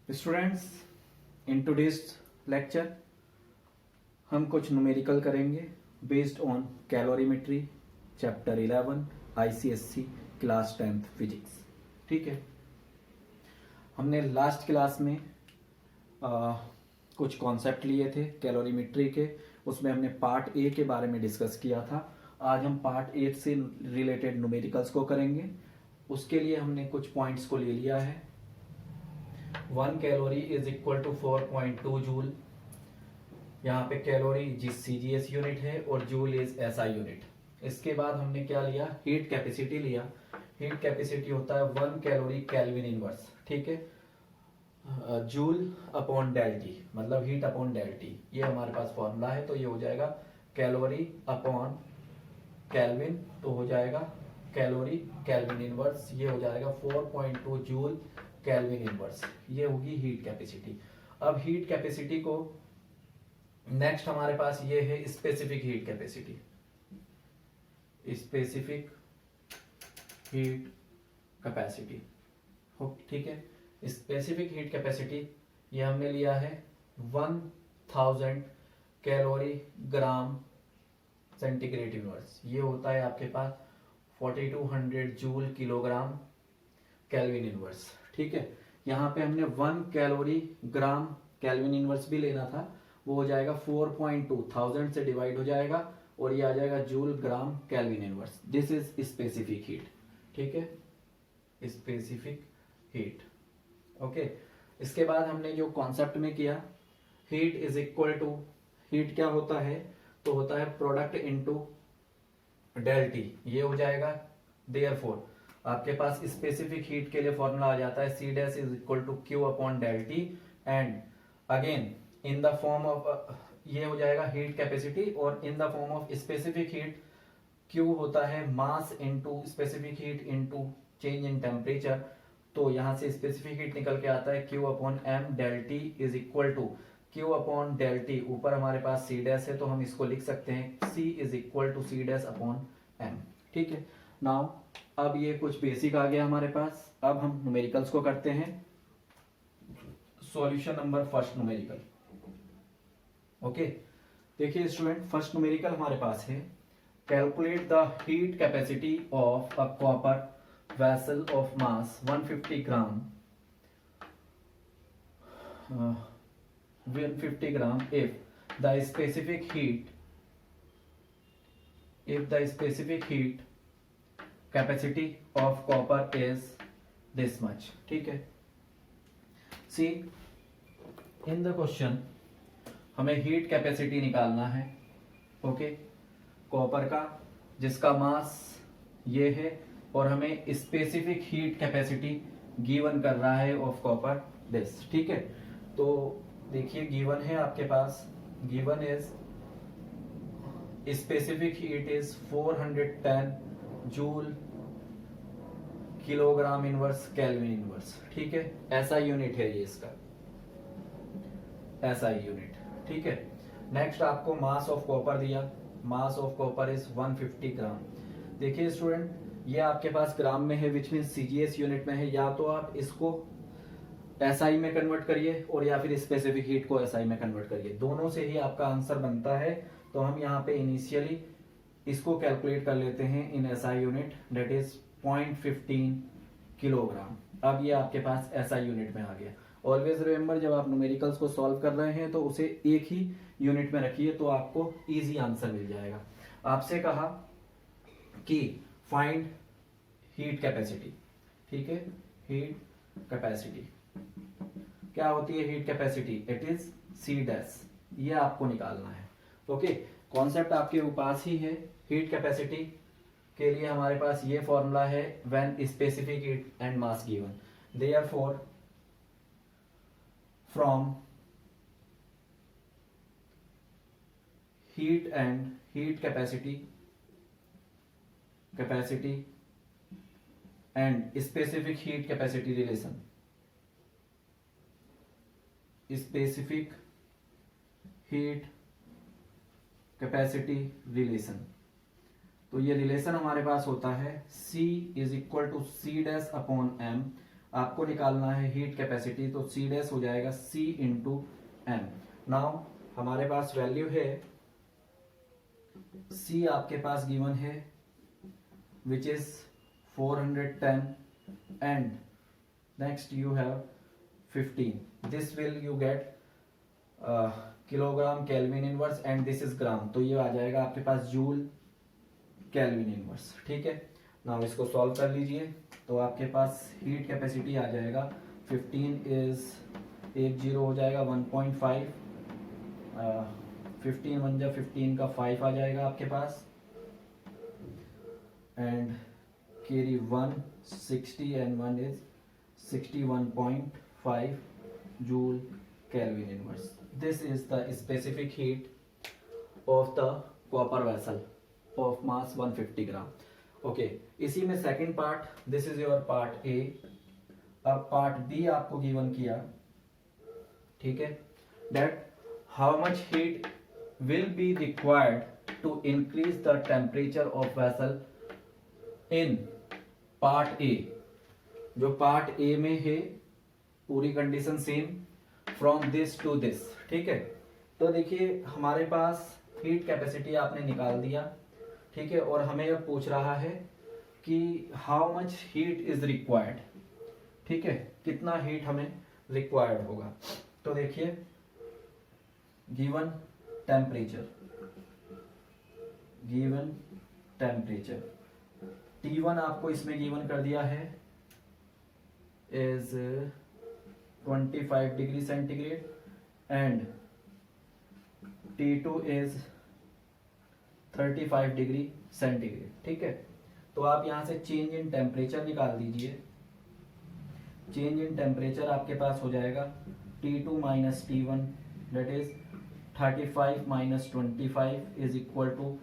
Students, in today's lecture हम कुछ numerical करेंगे based on calorimetry chapter 11 ICSC class 10th physics. ठीक है, हमने लास्ट क्लास में कुछ कॉन्सेप्ट लिए थे कैलोरीमेट्री के, उसमें हमने पार्ट ए के बारे में डिस्कस किया था। आज हम पार्ट ए से रिलेटेड न्यूमेरिकल्स को करेंगे। उसके लिए हमने कुछ पॉइंट्स को ले लिया है। 1 calorie is equal to 4.2 joule. यहाँ पे कैलोरी सीजीएस यूनिट है और जूल इज एसआई यूनिट। इसके बाद हमने क्या लिया, हीट कैपेसिटी लिया। हीट कैपेसिटी होता है 1 कैलोरी केल्विन इनवर्स। ठीक है, जूल अपॉन डेल टी, मतलब हीट अपॉन डेल टी, ये हमारे पास फॉर्मूला है। तो ये हो जाएगा कैलोरी अपॉन केल्विन, तो हो जाएगा कैलोरी केल्विन इनवर्स, ये हो जाएगा 4.2 जूल केल्विन इनवर्स। ये होगी हीट कैपेसिटी। अब हीट कैपेसिटी को नेक्स्ट हमारे पास ये है specific heat capacity. Specific heat capacity, ठीक है। स्पेसिफिक हीट कैपेसिटी ये हमने लिया है 1000 कैलोरी ग्राम सेंटीग्रेड इनवर्स। ये होता है आपके पास 4200 जूल किलोग्राम केल्विन इनवर्स। ठीक है, यहाँ पे हमने 1 कैलोरी ग्राम केल्विन इनवर्स भी लेना था, वो हो जाएगा 4.2, 1000 से डिवाइड हो जाएगा और ये आ जाएगा joule gram kelvin inverse. This is specific heat. ठीक है, स्पेसिफिक हीट। ओके, इसके बाद हमने जो कॉन्सेप्ट में किया, heat is equal to, heat क्या होता है, तो होता है प्रोडक्ट इनटू डेल टी, ये हो जाएगा। देयरफॉर आपके पास स्पेसिफिक हीट के लिए फॉर्मूला आ जाता है C dash is equal to Q upon del T, and again in the form of, ये हो जाएगा हीट कैपेसिटी, और in the form of specific heat Q होता है mass into specific heat into change in temperature. तो यहां से specific heat निकल के आता है Q upon M del T is equal to Q upon del T, ऊपर हमारे पास सी डैश है तो हम इसको लिख सकते हैं C is equal to C dash upon M. ठीक है, नाउ अब ये कुछ बेसिक आ गया हमारे पास। अब हम न्यूमेरिकल्स को करते हैं। Solution number first numerical. Okay, देखिए स्टूडेंट, फर्स्ट न्यूमेरिकल हमारे पास है calculate the heat capacity of a copper vessel of mass 150 gram 150 gram if the specific heat capacity of copper is this much. ठीक है, see in the question हमें heat capacity निकालना है। Okay, copper का जिसका मास ये है और हमें स्पेसिफिक हीट कैपेसिटी गिवन कर रहा है ऑफ कॉपर दिस। ठीक है, तो देखिए गिवन है आपके पास, given is specific heat is 410 joule kilogram inverse kelvin inverse. ठीक है, ऐसा यूनिट है ये इसका, ऐसा यूनिट। ठीक है, नेक्स्ट आपको मास ऑफ कॉपर दिया, मास ऑफ कॉपर इज 150 ग्राम। देखिए स्टूडेंट, ये आपके पास ग्राम में है, विच मीन सीजीएस यूनिट में है। या तो आप इसको एसआई में कन्वर्ट करिए और या फिर स्पेसिफिक हीट को एसआई में कन्वर्ट करिए, दोनों से ही आपका आंसर बनता है। तो हम यहाँ पे इनिशियली इसको कैलकुलेट कर लेते हैं in SI unit, that is 0.15 kilogram. अब ये आपके पास एसआई यूनिट में आ गया। ऑलवेज रिमेंबर, जब आप न्यूमेरिकल्स को सॉल्व कर रहे हैं तो उसे एक ही यूनिट में रखिए तो आपको इजी आंसर मिल जाएगा। आपसे कहा कि फाइंड हीट कैपेसिटी। ठीक है, हीट कैपेसिटी क्या होती है? Heat capacity it is C dash, ये आपको निकालना है। ओके, कॉन्सेप्ट आपके पास ही है। हीट कैपेसिटी के लिए हमारे पास ये फॉर्मूला है when specific heat and mass given, therefore from heat and heat capacity and specific heat capacity relation, specific heat capacity relation। तो ये रिलेशन हमारे पास होता है C is equal to C dash upon M, आपको निकालना है heat capacity, तो C dash हो जाएगा सी इंटू एम। नाउ हमारे पास वैल्यू है सी आपके पास गिवन है which is 410 and next you have 15, this will you get kilogram kelvin inverse and this is gram, तो ये आ जाएगा आपके पास जूल केल्विन इनवर्स। ठीक है, नाउ इसको सॉल्व कर लीजिए, तो आपके पास हीट कैपेसिटी आ जाएगा 15 इज 10 हो जाएगा 1.5, 15 वन जा 15 का 5 आ जाएगा आपके पास, and carry 160 and 1 is 61.5 joule kelvin inverse. This is the specific heat of the copper vessel of mass 150 gram. Okay, इसी में second part, this is your part A. अब पार्ट बी आपको गिवन किया, ठीक है, that how much heat will be required to increase the temperature of vessel in part A. जो part A में है पूरी condition same from this to this. ठीक है, तो देखिए हमारे पास हीट कैपेसिटी आपने निकाल दिया, ठीक है, और हमें यह पूछ रहा है कि how much heat is required. ठीक है, कितना हीट हमें रिक्वायर्ड होगा। तो देखिए गिवन टेम्परेचर T1 आपको इसमें गिवन कर दिया है is 25 degree centigrade and T2 is 35 degree centigrade. ठीक है, तो आप यहां से चेंज इन टेम्परेचर निकाल दीजिए। चेंज इन टेम्परेचर आपके पास हो जाएगा T2 minus T1 that is 35 minus 25 is equal to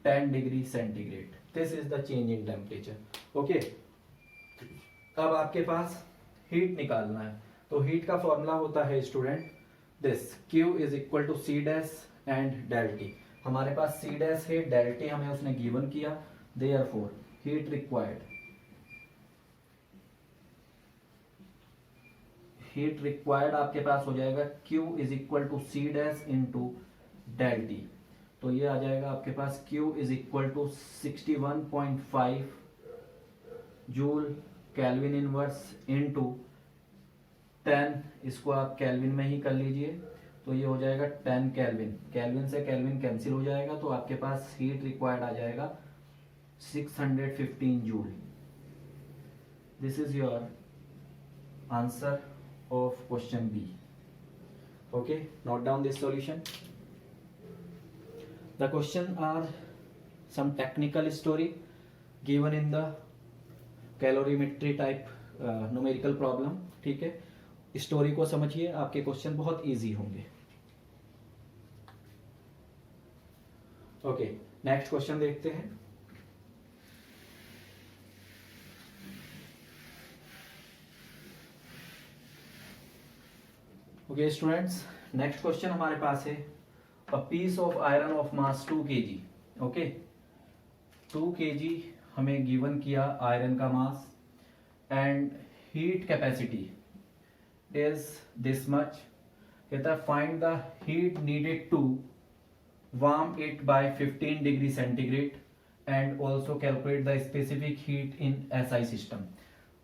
10 degree centigrade. This is the change in temperature. Okay, अब आपके पास हीट निकालना है, तो हीट का फॉर्मूला होता है student this, Q is equal to C dash and del T। हमारे पास C डैश है, डेल T हमें उसने गिवन किया, देयरफॉर हीट रिक्वायर्ड आपके पास हो जाएगा Q is equal to C dash into del T। तो ये आ जाएगा आपके पास Q is equal to 61.5 joule kelvin inverse into 10, इसको आप केल्विन में ही कर लीजिए, तो ये हो जाएगा 10 केल्विन। केल्विन से केल्विन कैंसिल हो जाएगा, तो आपके पास हीट रिक्वायर्ड आ जाएगा 615 joule. This is your answer of question B. Okay, note down this solution. The question are some technical story given in the calorimetry type numerical problem। ठीक है, story को समझिए, आपके क्वेश्चन बहुत इजी होंगे। Okay, next question देखते हैं। Okay students, next question हमारे पास है a piece of iron of mass 2 kg। Okay, 2 kg हमें गिवन किया आयरन का mass and heat capacity is this much. कहता है find the heat needed to warm it by 15 degree centigrade and also calculate the specific heat in SI system.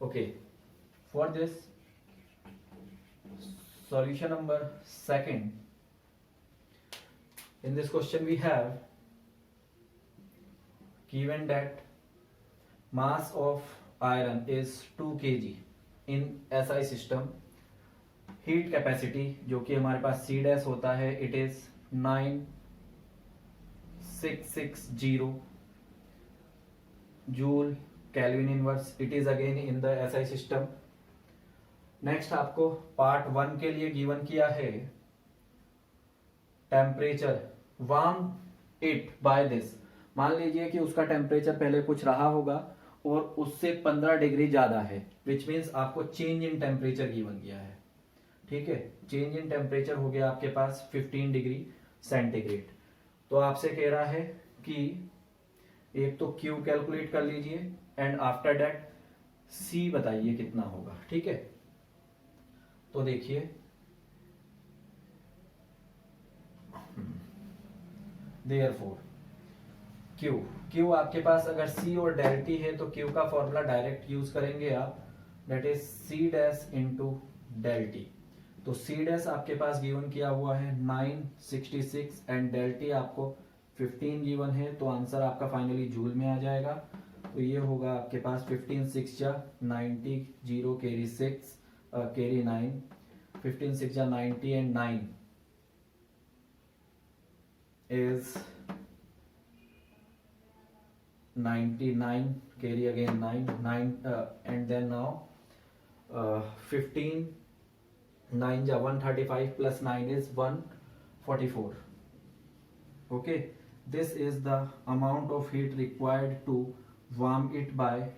Okay, for this solution number second, in this question we have given that mass of iron is 2 kg in SI system, heat capacity जो कि हमारे पास C dash होता है it is 9660 joule kelvin inverse, it is again in the SI system। Next आपको part 1 के लिए given किया है temperature warm it by this. मान लीजिए कि उसका टेम्परेचर पहले कुछ रहा होगा और उससे 15 डिग्री ज्यादा है, विच मीन्स आपको चेंज इन टेम्परेचर गिवन किया है। ठीक है, चेंज इन टेम्परेचर हो गया आपके पास 15 डिग्री सेंटीग्रेड। तो आपसे कह रहा है कि एक तो Q कैलकुलेट कर लीजिए एंड आफ्टर दैट सी बताइए कितना होगा, ठीक है। तो देखिए देयरफॉर क्यू, क्यू आपके पास अगर सी और डेल टी है तो क्यू का फॉर्मूला डायरेक्ट यूज करेंगे आप, that is C dash into del T. तो सी डैश आपके पास गिवन किया हुआ है 966 एंड डेल टी आपको 15 गिवन है, तो आंसर आपका फाइनली जूल में आ जाएगा। तो ये होगा आपके पास 15 6 जा 90, 0 कैरी 6 कैरी 9, 15 6 जा 90 and 9 is 99, carry again 9 and then now 15 9 ja 135 plus 9 is 144. Okay, this is the amount of heat required to warm it by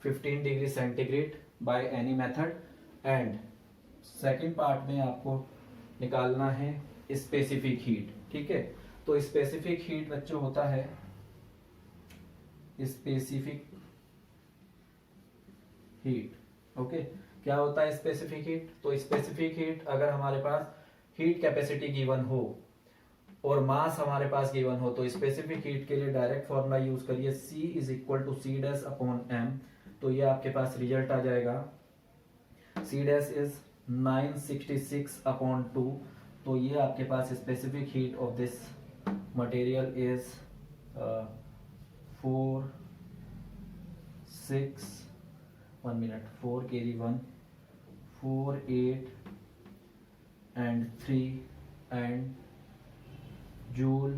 15 degree centigrade by any method, and second part में आपको निकालना है specific heat, ठीक है। तो specific heat बच्चों होता है स्पेसिफिक हीट, ओके। क्या होता है स्पेसिफिक हीट? तो स्पेसिफिक हीट अगर हमारे पास हीट कैपेसिटी गिवन हो और मास हमारे पास गिवन हो, तो स्पेसिफिक हीट के लिए डायरेक्ट फॉर्मूला यूज करिए, C is equal to C dash upon M. तो ये आपके पास रिजल्ट आ जाएगा, C डैश इज 966 अपॉन 2। तो ये आपके पास specific heat of this material is 4 6 1 minute 4 carry 1 4 8 and 3 and joule,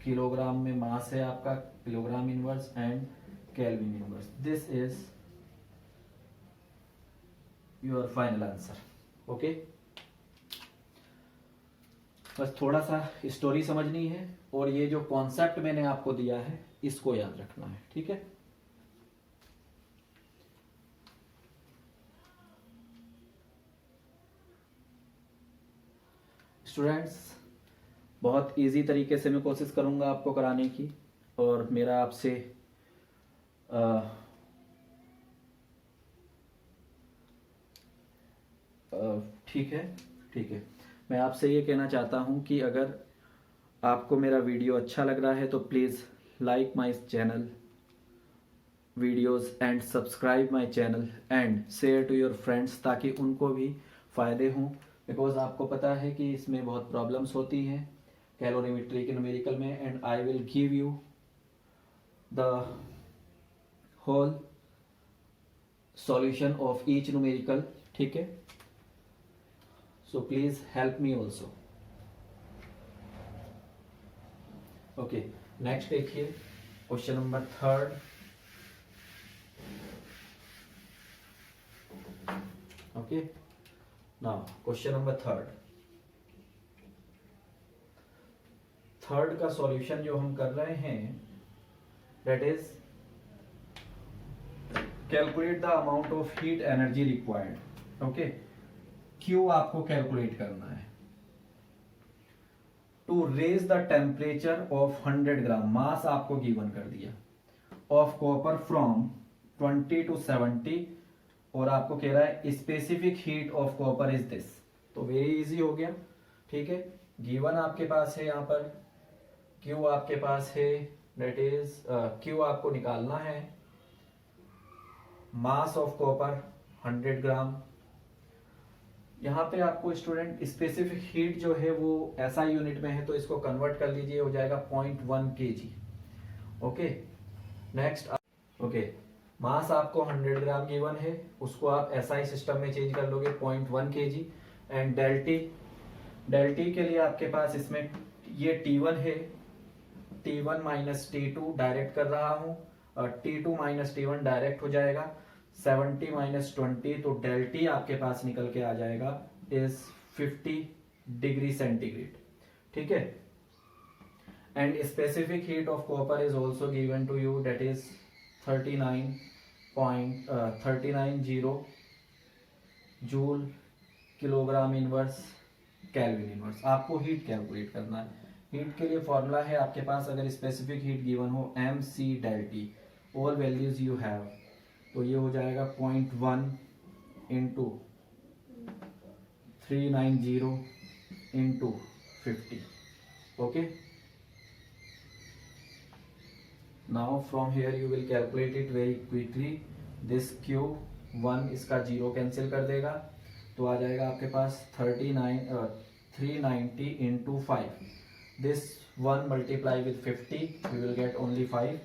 kilogram में मास है आपका, kilogram inverse and kelvin inverse. This is your final answer, okay. बस थोड़ा सा स्टोरी समझनी है और ये जो कॉन्सेप्ट मैंने आपको दिया है इसको याद रखना है, ठीक है। स्टूडेंट्स, बहुत इजी तरीके से मैं कोशिश करूंगा आपको कराने की, और मेरा आपसे ठीक है, ठीक है। मैं आपसे ये कहना चाहता हूँ कि अगर आपको मेरा वीडियो अच्छा लग रहा है तो please like my channel videos and subscribe my channel and share to your friends, ताकि उनको भी फ़ायदे हों। बिकॉज आपको पता है कि इसमें बहुत प्रॉब्लम्स होती हैं कैलोरीमेट्री के न्यूमेरिकल में, and I will give you the whole solution of each numerical, ठीक है। So please help me also. Okay, next देखिए question number 3rd। Okay, now question number 3rd का सॉल्यूशन जो हम कर रहे हैं, that is calculate the amount of heat energy required, okay। Q आपको कैलकुलेट करना है to raise the temperature of 100 gram, mass आपको गिवन कर दिया, ऑफ कॉपर फ्रॉम 20 to 70, और आपको कह रहा है specific heat of copper is this. तो वेरी इजी हो गया, ठीक है। गिवन आपके पास है यहाँ पर, क्यू आपके पास है, दैट इज क्यू आपको निकालना है, मास ऑफ कॉपर 100 ग्राम। यहाँ पे आपको स्टूडेंट स्पेसिफिक हीट जो है वो SI यूनिट में है, तो इसको कन्वर्ट कर लीजिए, हो जाएगा 0.1 kg, ओके। नेक्स्ट, ओके, मास आपको 100 ग्राम गिवन है, उसको आप SI सिस्टम में चेंज कर लोगे 0.1 kg, एंड डेल्टी के लिए आपके पास इसमें ये T1 है, T1 माइनस T2 डायरेक्ट कर रहा हूँ, T2 माइनस T1 डायरेक्ट हो जाएगा, 70 माइनस 20, तो डेल्टी आपके पास निकल के आ जाएगा इज 50 डिग्री सेंटीग्रेड, ठीक है। And specific heat of copper is also given to you, that is 39.390 joule, kilogram inverse, kelvin inverse. आपको हीट कैलकुलेट करना है। हीट के लिए फॉर्मूला है आपके पास, अगर स्पेसिफिक हीट गिवन हो, MC delta T, all values you have, तो ये हो जाएगा 0.1 into 390 into 50. Okay. Now from here you will calculate it very quickly. This Q1 इसका जीरो कैंसिल कर देगा, तो आ जाएगा आपके पास 390 into 5. This 1 multiply with 50 we will get only 5.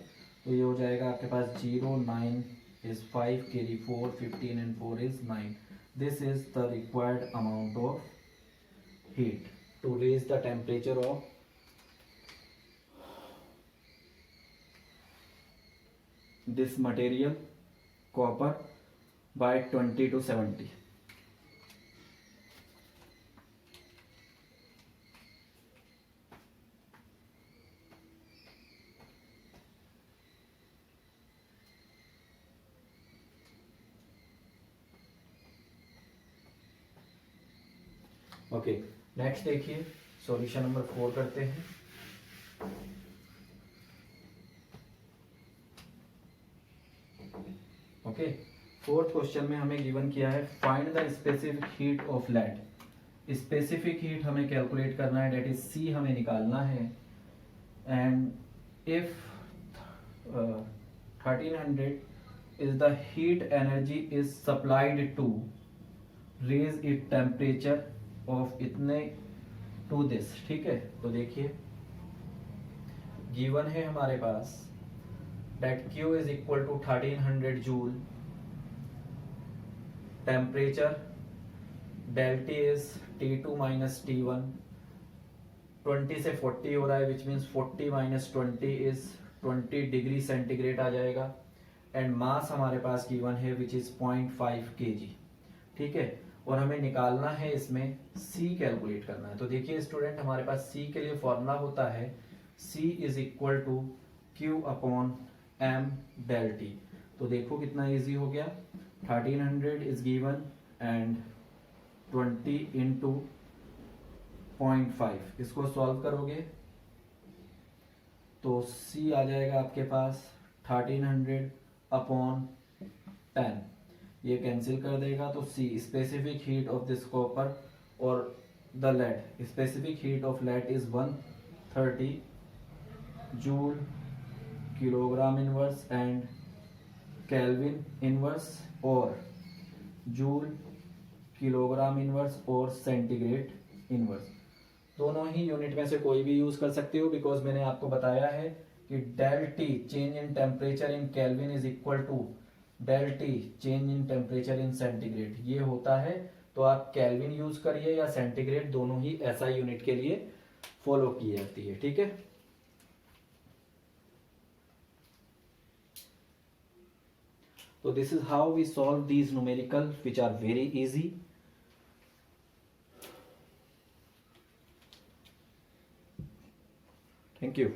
तो ये हो जाएगा आपके पास 0, 9 is 5, carry 4, 15 and 4 is 9. This is the required amount of heat to raise the temperature of this material copper by 20 to 70. Okay, next देखिए solution number 4 करते हैं. Okay, fourth question में हमें गिवन किया है find the specific heat of lead. Specific heat हमें calculate करना है, डेट इज सी हमें निकालना है. And if 1300 is the heat energy is supplied to raise it temperature of इतने टू दिस. ठीक है, तो देखिए गिवन है हमारे पास that Q is equal to 1300 joule, temperature del T is T2 minus T1, 20 से 40 हो रहा है which means 40 minus 20 is 20 degree centigrade आ जाएगा. एंड मास हमारे पास गिवन है which is 0.5 kg. ठीक है, और हमें निकालना है इसमें C कैलकुलेट करना है. तो देखिए स्टूडेंट, हमारे पास C के लिए फॉर्मूला होता है C is equal to Q upon m del T. तो देखो कितना इजी हो गया. 1300 इज गिवन एंड 20 इंटू 0.5. इसको सॉल्व करोगे तो C आ जाएगा आपके पास 1300 अपॉन 10. ये कैंसिल कर देगा, तो C specific heat of this copper और the lead. Specific heat of lead is 130 joule kilogram inverse and kelvin inverse और जूल किलोग्राम इनवर्स और सेंटीग्रेड इनवर्स. दोनों ही यूनिट में से कोई भी यूज कर सकते हो, बिकॉज मैंने आपको बताया है कि del T change in temperature in kelvin is equal to del T change in temperature in centigrade. ये होता है, तो आप केल्विन यूज करिए या सेंटीग्रेड, दोनों ही एसआई यूनिट के लिए फॉलो की जाती है. ठीक है, so this is how we solve these numerical which are very easy. Thank you.